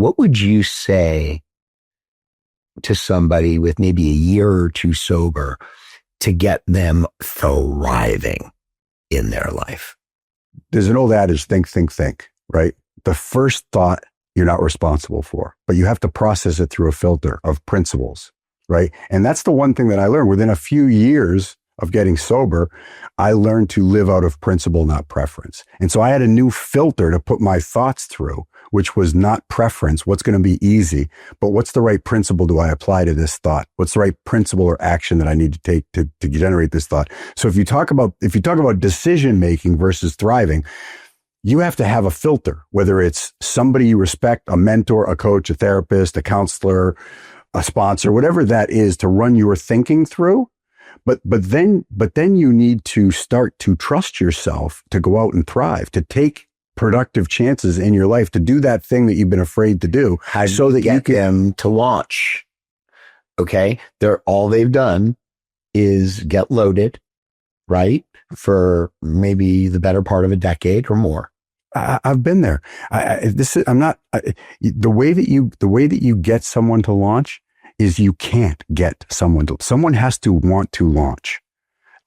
what would you say to somebody with maybe a year or two sober to get them thriving in their life? There's an old adage, think, right? The first thought you're not responsible for, but you have to process it through a filter of principles, right? And that's the one thing that I learned within a few years of getting sober. I learned to live out of principle, not preference. And so I had a new filter to put my thoughts through, which was not preference, what's going to be easy, but what's the right principle do I apply to this thought? What's the right principle or action that I need to take to generate this thought? So if you talk about decision making versus thriving, you have to have a filter, whether it's somebody you respect, a mentor, a coach, a therapist, a counselor, a sponsor, whatever that is, to run your thinking through. But then you need to start to trust yourself to go out and thrive, to take productive chances in your life, to do that thing that you've been afraid to do, so that you get them to launch. Okay. All they've done is get loaded, right? For maybe the better part of a decade or more. I've been there. The way that you get someone to launch is you can't get someone has to want to launch.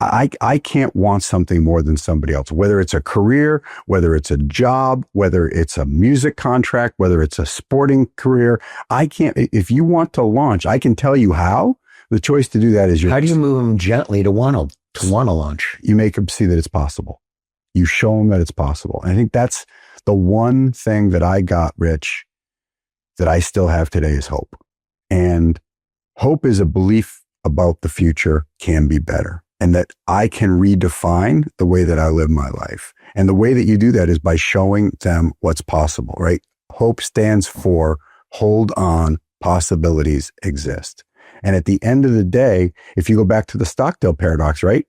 I can't want something more than somebody else, whether it's a career, whether it's a job, whether it's a music contract, whether it's a sporting career. If you want to launch, I can tell you how. The choice to do that is yours. How do you move them gently to want to launch? You make them see that it's possible. You show them that it's possible. And I think that's the one thing that I got, Rich, that I still have today is hope. And hope is a belief about the future can be better, and that I can redefine the way that I live my life. And the way that you do that is by showing them what's possible, right? Hope stands for hold on, possibilities exist. And at the end of the day, if you go back to the Stockdale paradox, right?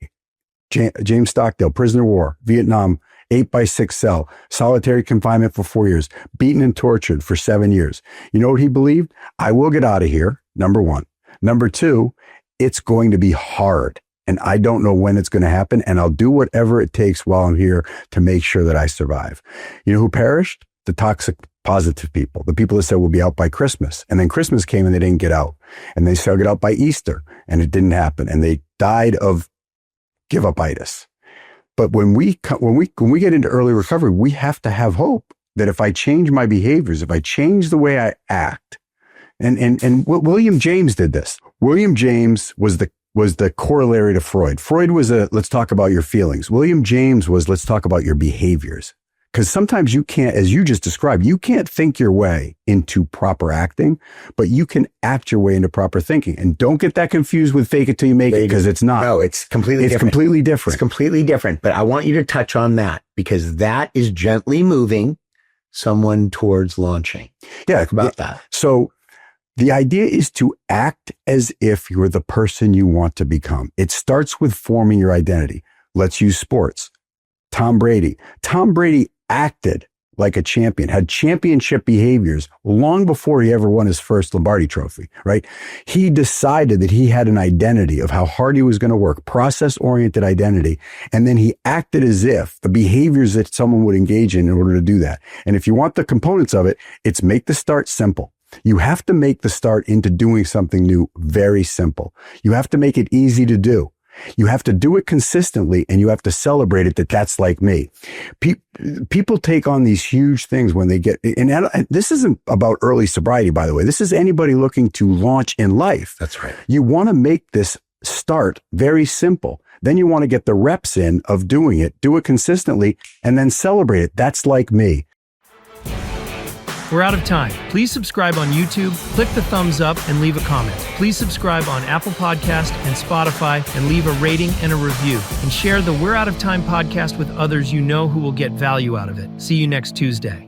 James Stockdale, prisoner of war, Vietnam, 8x6 cell, solitary confinement for 4 years, beaten and tortured for 7 years. You know what he believed? I will get out of here, number one. Number two, it's going to be hard, and I don't know when it's going to happen, and I'll do whatever it takes while I'm here to make sure that I survive. You know who perished? The toxic positive people, the people that said we'll be out by Christmas. And then Christmas came and they didn't get out. And they said we'll get out by Easter, and it didn't happen. And they died of give-up-itis. But when we get into early recovery, we have to have hope that if I change my behaviors, if I change the way I act, and William James did this. William James was the corollary to Freud. Freud was let's talk about your feelings. William James was let's talk about your behaviors. Because sometimes you can't, as you just described, you can't think your way into proper acting, but you can act your way into proper thinking. And don't get that confused with fake it till you make it, because it's not. No, it's completely different. It's completely different. It's completely different. But I want you to touch on that, because that is gently moving someone towards launching. Yeah. Talk about that. So the idea is to act as if you're the person you want to become. It starts with forming your identity. Let's use sports. Tom Brady. Tom Brady acted like a champion, had championship behaviors long before he ever won his first Lombardi trophy, right? He decided that he had an identity of how hard he was going to work, process-oriented identity, and then he acted as if the behaviors that someone would engage in order to do that. And if you want the components of it, it's make the start simple. You have to make the start into doing something new very simple. You have to make it easy to do. You have to do it consistently, and you have to celebrate it that's like me. People take on these huge things when they get, and this isn't about early sobriety, by the way. This is anybody looking to launch in life. That's right. You want to make this start very simple. Then you want to get the reps in of doing it, do it consistently, and then celebrate it. That's like me. We're out of time. Please subscribe on YouTube, click the thumbs up, and leave a comment. Please subscribe on Apple Podcast and Spotify, and leave a rating and a review. And share the We're Out of Time podcast with others you know who will get value out of it. See you next Tuesday.